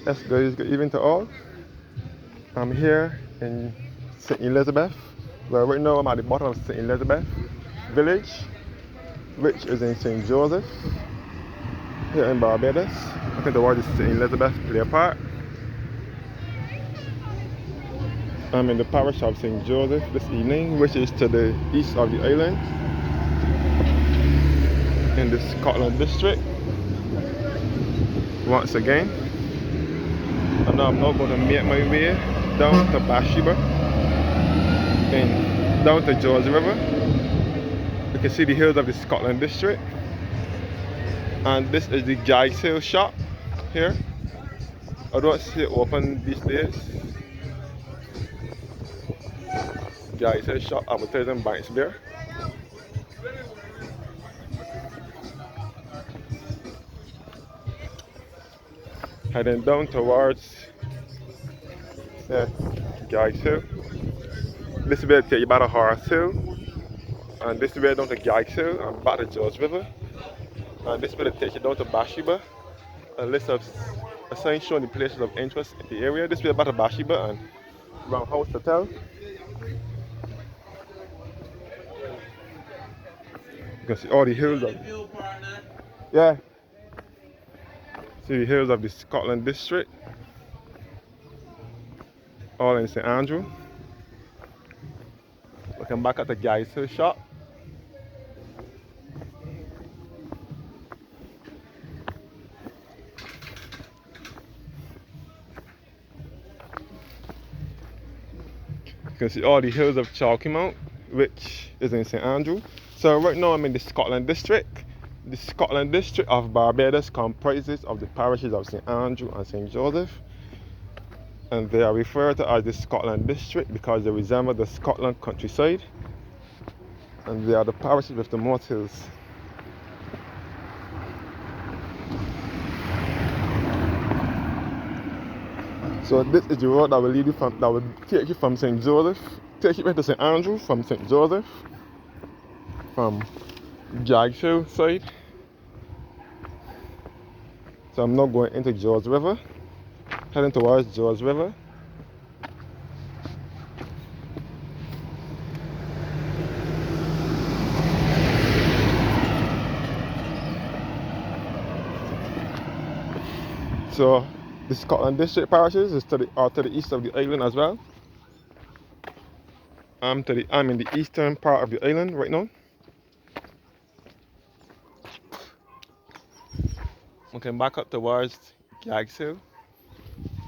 Yes, good evening to all. I'm here in St. Elizabeth. Well, right now I'm at the bottom of St. Elizabeth village, which is in St. Joseph, here in Barbados. Looking towards the St. Elizabeth Clear Park. I'm in the parish of St. Joseph this evening, which is to the east of the island, in the Scotland district. Once again, and now I'm now going to make my way down to Bathsheba and down to George River. You can see the hills of the Scotland district. And this is the Guy's Hill shop here. I don't see it open these days. Guy's Hill shop advertising Banks Beer. Heading down towards Guy's Hill. This way take you by the Horse Hill. And this way down to Guy's Hill and back to George River. And this way take you down to Bathsheba. A list of a sign showing the places of interest in the area. This way back to Bathsheba and Roundhouse Hotel. You can see all the hills of see the hills of the Scotland district. All in St. Andrew. Looking back at the Guy's Hill shop. You can see all the hills of Chalky Mount, which is in St. Andrew. So right now I'm in the Scotland district. The Scotland district of Barbados comprises of the parishes of St. Andrew and St. Joseph. And they are referred to as the Scotland district because they resemble the Scotland countryside. And they are the parishes with the most hills. So this is the road that will lead you from, that will take you from St. Joseph, take you into St. Andrew from St. Joseph, from Guy's Hill side. So I'm now going into George River, heading towards George River. So the Scotland district parishes is are to the east of the island as well. I'm in the eastern part of the island right now. Looking back up towards Guy's Hill.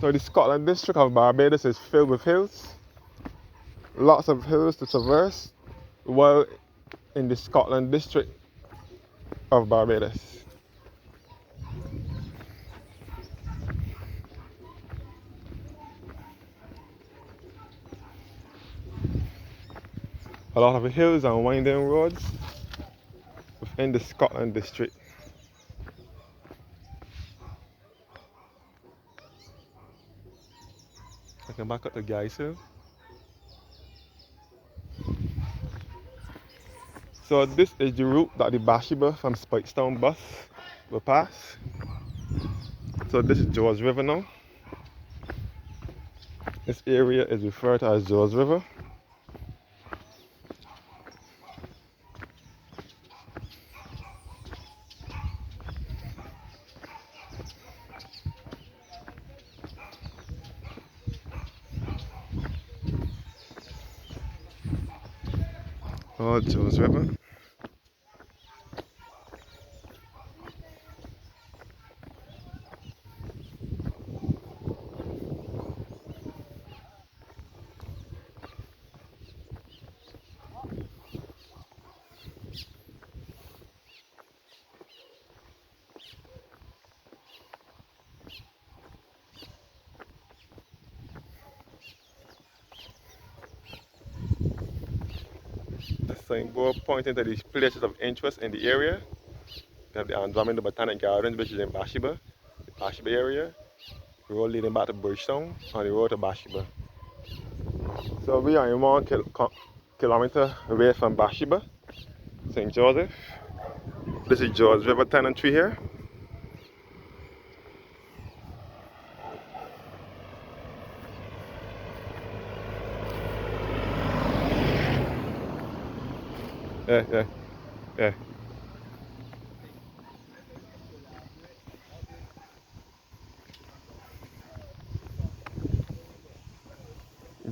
So the Scotland district of Barbados is filled with hills. Lots of hills to traverse while in the Scotland district of Barbados. A lot of hills and winding roads within the Scotland district. Looking back up to Guy's Hill. So this is the route that the Bathsheba from Spikestown bus will pass. So this is George River now. This area is referred to as George River. Oh, George River. The signboard pointing to the places of interest in the area. We have the Andromeda Botanic Gardens, which is in Bathsheba, the Bathsheba area. The road leading back to Bridgetown on the road to Bathsheba. So we are in 1 kilometer away from Bathsheba, St. Joseph. This is George River tenantry here. Yeah, yeah, yeah.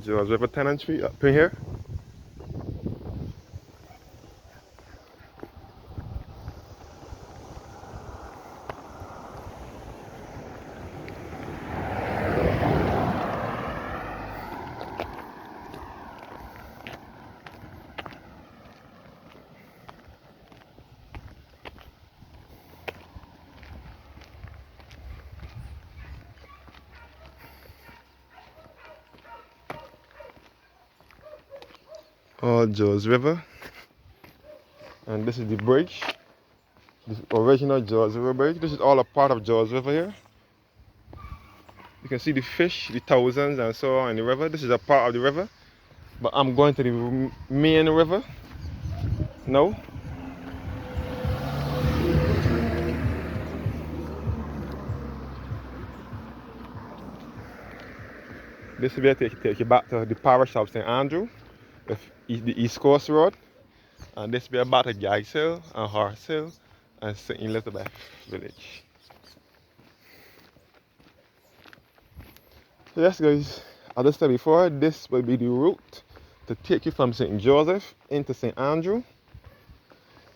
George River Tenantry up in here. George River. And this is the bridge. The original George River bridge. This is all a part of George River here. You can see the fish, the thousands and so on in the river. This is a part of the river. But I'm going to the main river. No. This will take you back to the parish of St. Andrew, the East Coast Road. And this will be about to Gaggs Hill and Horse Hill and St. Elizabeth Village. So yes guys, as I said before, this will be the route to take you from St. Joseph into St. Andrew.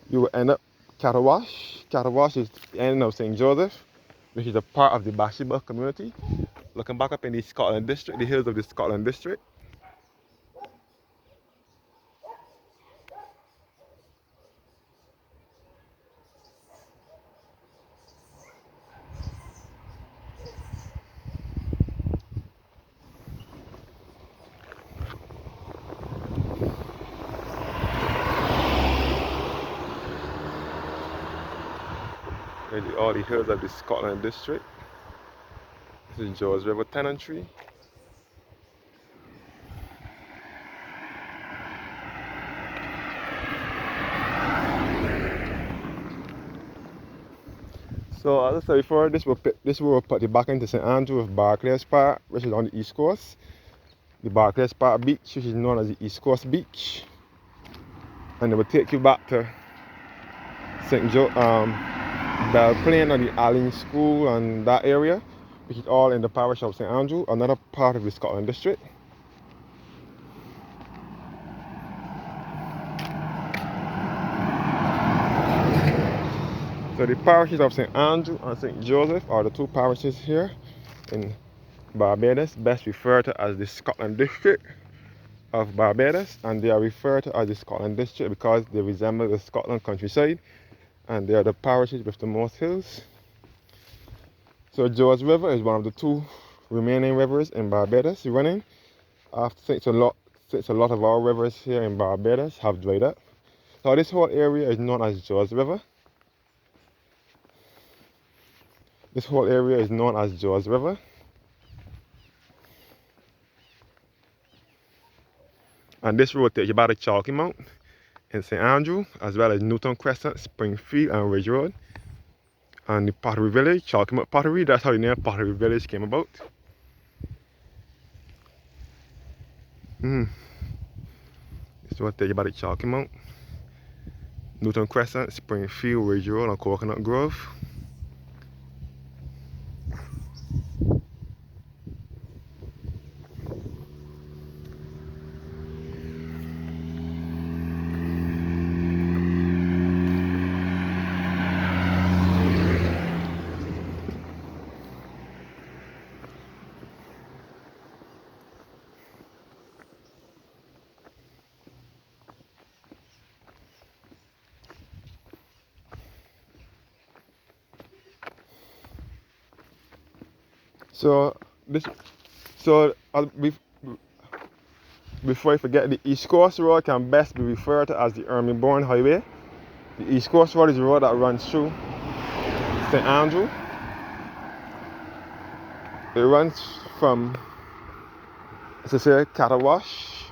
You will end up Catawash. Catawash is the end of St. Joseph, which is a part of the Bathsheba community. Looking back up in the Scotland district, the hills of the Scotland district. All the hills of the Scotland district. This is George River Tenantry. So as I said before, this will put you back into St. Andrew with Barclays Park, which is on the east coast. The Barclays Park Beach, which is known as the East Coast Beach. And it will take you back to St. Joe, Belplain and the Allen School and that area, which is all in the parish of St. Andrew, another part of the Scotland district. So the parishes of St. Andrew and St. Joseph are the two parishes here in Barbados, best referred to as the Scotland district of Barbados, and they are referred to as the Scotland district because they resemble the Scotland countryside, and they are the parishes with the most hills. So George River is one of the two remaining rivers in Barbados running, since a lot of our rivers here in Barbados have dried up. So this whole area is known as George River. This whole area is known as George River. And this road takes you by the Chalky Mount in St. Andrew, as well as Newton Crescent, Springfield, and Ridge Road. And the Pottery Village, Chalky Mount Pottery, that's how the name Pottery Village came about. This road takes you by the Chalky Mount, Newton Crescent, Springfield, Ridge Road, and Coconut Grove. So before I forget, the East Coast Road can best be referred to as the Ermyborn Highway. The East Coast Road is the road that runs through St. Andrew. It runs from, as I say, Catawash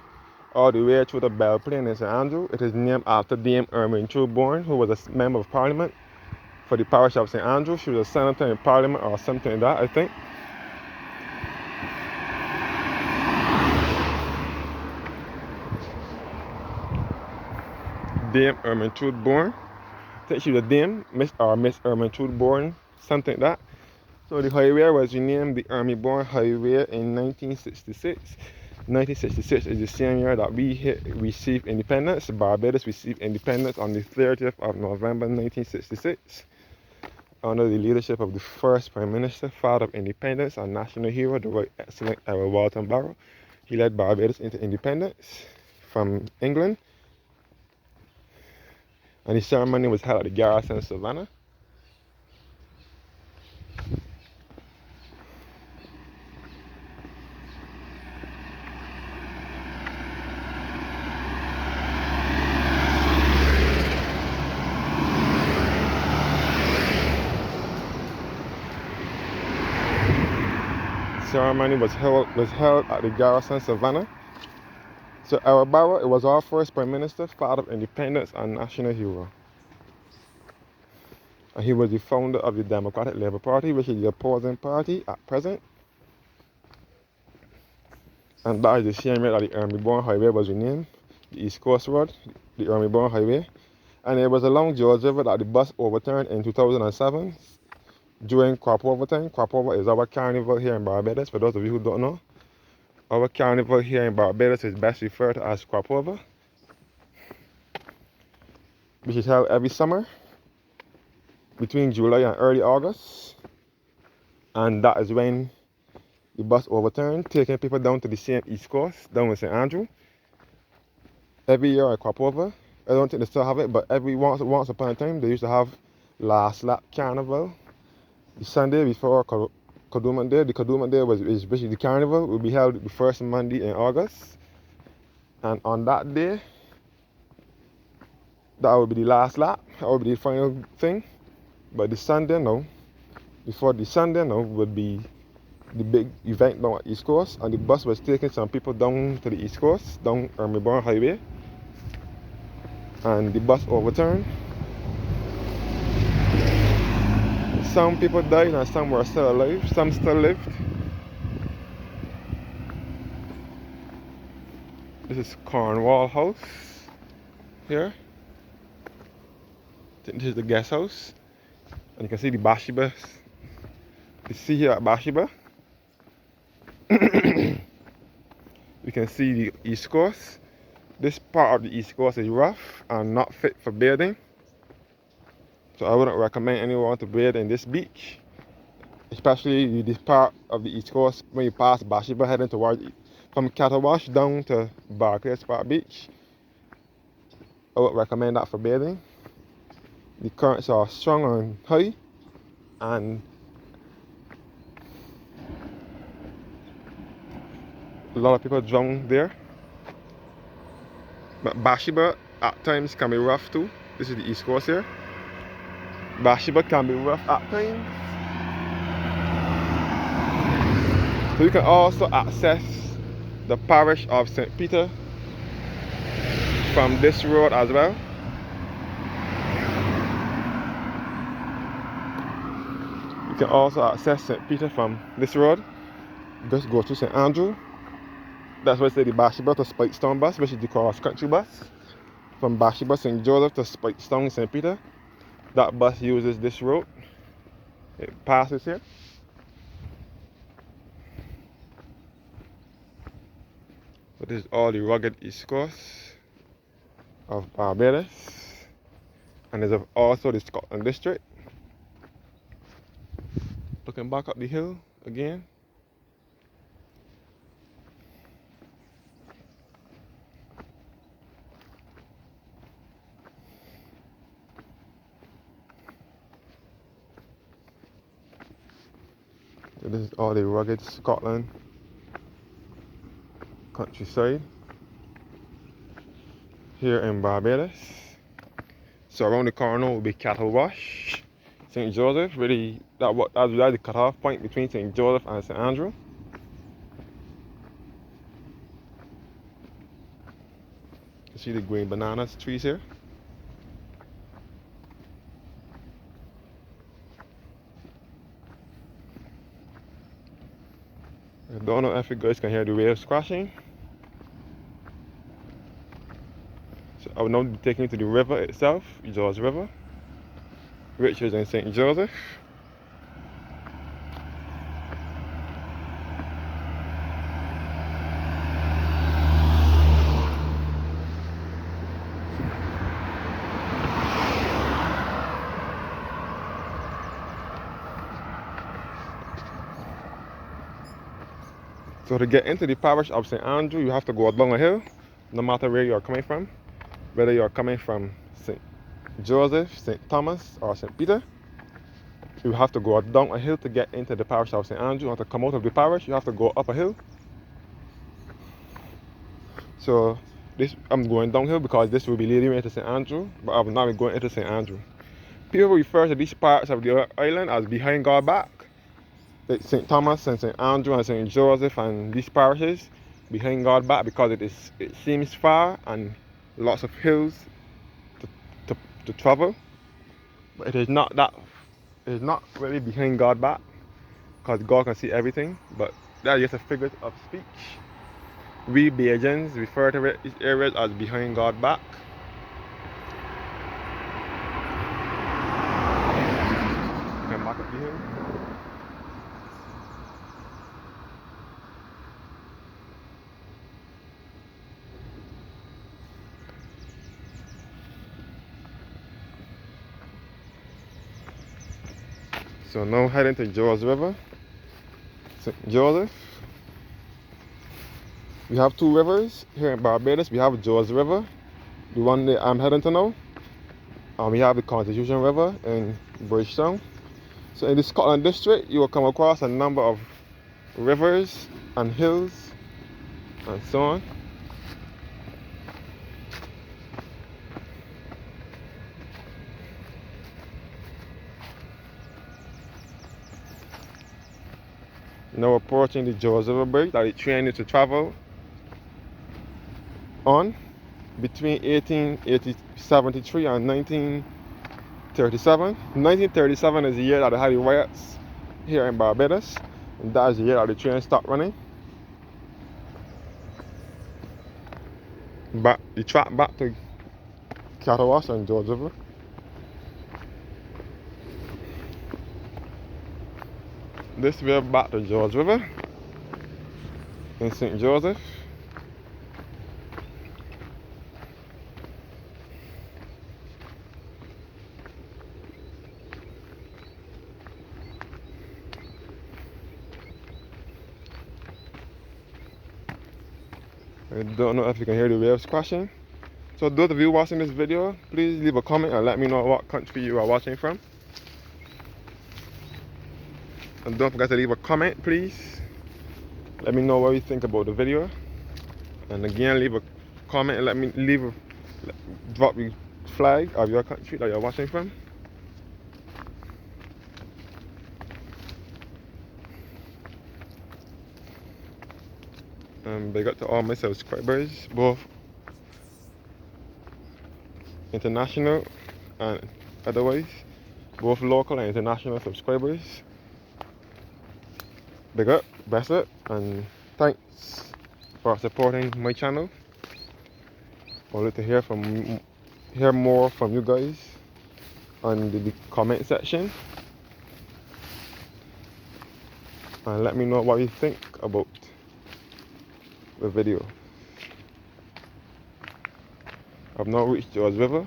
all the way through the Belplain in St. Andrew. It is named after Dame Ermine Trueborn, who was a member of Parliament for the parish of St. Andrew. She was a senator in Parliament or something like that, I think. Dame Ermentrude Bourne. I think she was a Dame, Miss Ermentrude Bourne, something like that. So the highway was renamed the Army Bourne Highway in 1966. 1966 is the same year that we received independence. Barbados received independence on the 30th of November 1966 under the leadership of the first Prime Minister, father of independence and national hero, the Right Excellent Edward Walton Barrow. He led Barbados into independence from England, and the ceremony was held at the garrison of Savannah. Ceremony was held at the garrison Savannah. So Edward Barrow, it was our first Prime Minister, father of independence and national hero. And he was the founder of the Democratic Labour Party, which is the opposing party at present. And that is the same year that the Army Bourne Highway was renamed, the East Coast Road, the Army Bourne Highway. And it was along George River that the bus overturned in 2007 during Crop Over time. Crop Over is our carnival here in Barbados, for those of you who don't know. Our carnival here in Barbados is best referred to as Crop Over, which is held every summer between July and early August. And that is when the bus overturned, taking people down to the same East Coast, down in St. Andrew. Every year I crop over. I don't think they still have it, but every once upon a time they used to have last lap carnival. The Sunday before Kadooment Day. The Kadooment Day is basically the carnival. Will be held the first Monday in August. And on that day, that will be the last lap. That will be the final thing. But the Sunday now, before the Sunday now, would be the big event down at East Coast, and the bus was taking some people down to the East Coast, down Army Bourne Highway, and the bus overturned. Some people died and some were still alive, some still lived. This is Cornwall House here. I think this is the guest house, and you can see the Bathsheba. You see here at Bathsheba. You can see the East Coast. This part of the East Coast is rough and not fit for bathing. So I wouldn't recommend anyone to bathe in this beach. Especially this part of the East Coast when you pass Bathsheba heading towards from Cattle down to Barclays Park Beach. I would recommend that for bathing. The currents are strong and high, and a lot of people drown there. But Bathsheba at times can be rough too. This is the East Coast here. Bathsheba can be rough at times. So you can also access the parish of St. Peter from this road as well. You can also access St. Peter from this road. Just go to St. Andrew. That's why I say the Bathsheba to Spikestone bus, which is the cross-country bus. From Bathsheba, St. Joseph to Spikestone, St. Peter. That bus uses this road. It passes here. But this is all the rugged East Coast of Barbados. And there's also the Scotland district. Looking back up the hill again. So this is all the rugged Scotland countryside here in Barbados. So around the corner will be Cattle Wash, St. Joseph. Really, that's the cut-off point between St. Joseph and St. Andrew. You see the green bananas trees here. I don't know if you guys can hear the waves crashing. So I will now be taking you to the river itself, George River, which is in St. Joseph. So to get into the parish of St. Andrew, you have to go down a hill, no matter where you are coming from. Whether you are coming from St. Joseph, St. Thomas, or St. Peter, you have to go down a hill to get into the parish of St. Andrew. And to come out of the parish, you have to go up a hill. So I'm going downhill because this will be leading me into St. Andrew, but I will not be going into St. Andrew. People refer to these parts of the island as behind God's back. St. Thomas and St. Andrew and St. Joseph and these parishes behind God's back because it seems far and lots of hills to travel. But it is not really behind God's back because God can see everything. But that is just a figure of speech. We Bajans refer to these areas as behind God's back. You can mark it behind. So now heading to George River, St. Joseph. We have two rivers here in Barbados. We have George River, the one that I'm heading to now. And we have the Constitution River in Bridgetown. So in the Scotland district, you will come across a number of rivers and hills and so on. Now approaching the George River Bridge that the train used to travel on between 1873 and 1937. 1937 is the year that they had the riots here in Barbados, and that is the year that the train stopped running. But the track back to Catawash and George River. This way back to George River in St. Joseph. I don't know if you can hear the waves crashing. So those of you watching this video, please leave a comment and let me know what country you are watching from. And don't forget to leave a comment, please. Let me know what you think about the video. And again, leave a comment and let me drop the flag of your country that you're watching from. Big up to all my subscribers, both international and otherwise, both local and international subscribers. Big up, bless it, and thanks for supporting my channel. I would like to hear more from you guys on the comment section, and let me know what you think about the video. I've now reached George River.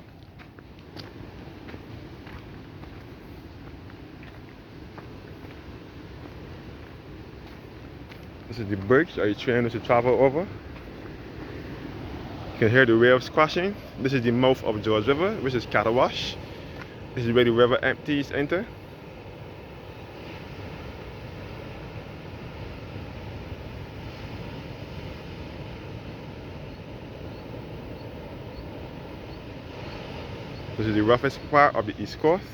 This is the bridge that the train is to travel over. You can hear the waves crashing. This is the mouth of George River, which is Catawash. This is where the river empties into. This is the roughest part of the East Coast.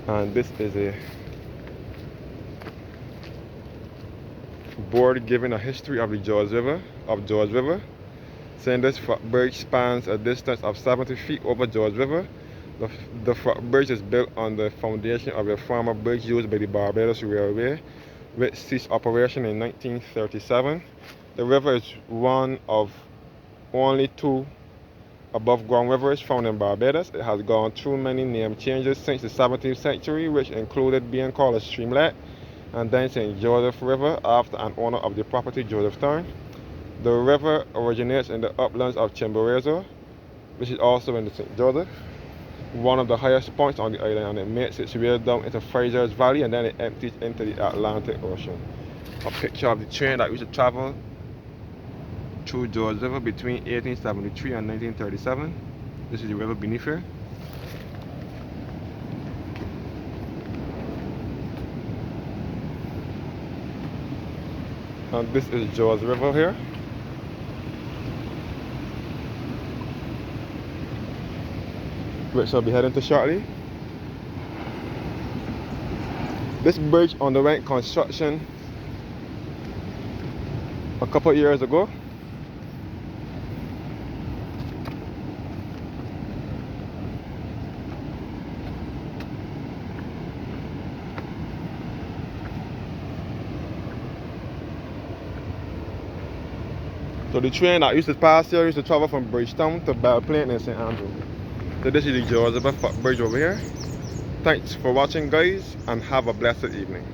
And this is a board giving a history of the George River, saying this bridge spans a distance of 70 feet over George River The, the footbridge is built on the foundation of a former bridge used by the Barbados Railway, which ceased operation in 1937. The river is one of only two above-ground rivers found in Barbados. It has gone through many name changes since the 17th century, which included being called a streamlet, and then St. Joseph River after an owner of the property, Joseph Thorne. The river originates in the uplands of Chimborazo, which is also in the St. Joseph, one of the highest points on the island, and it makes its way down into Fraser's Valley, and then it empties into the Atlantic Ocean. A picture of the train that used to travel through George River between 1873 and 1937. This is the river beneath here. And this is George River here. Which I'll be heading to shortly. This bridge underwent construction a couple years ago. So the train that used to pass here used to travel from Bridgetown to Belplain in St. Andrew. So this is the George River footbridge over here. Thanks for watching, guys, and have a blessed evening.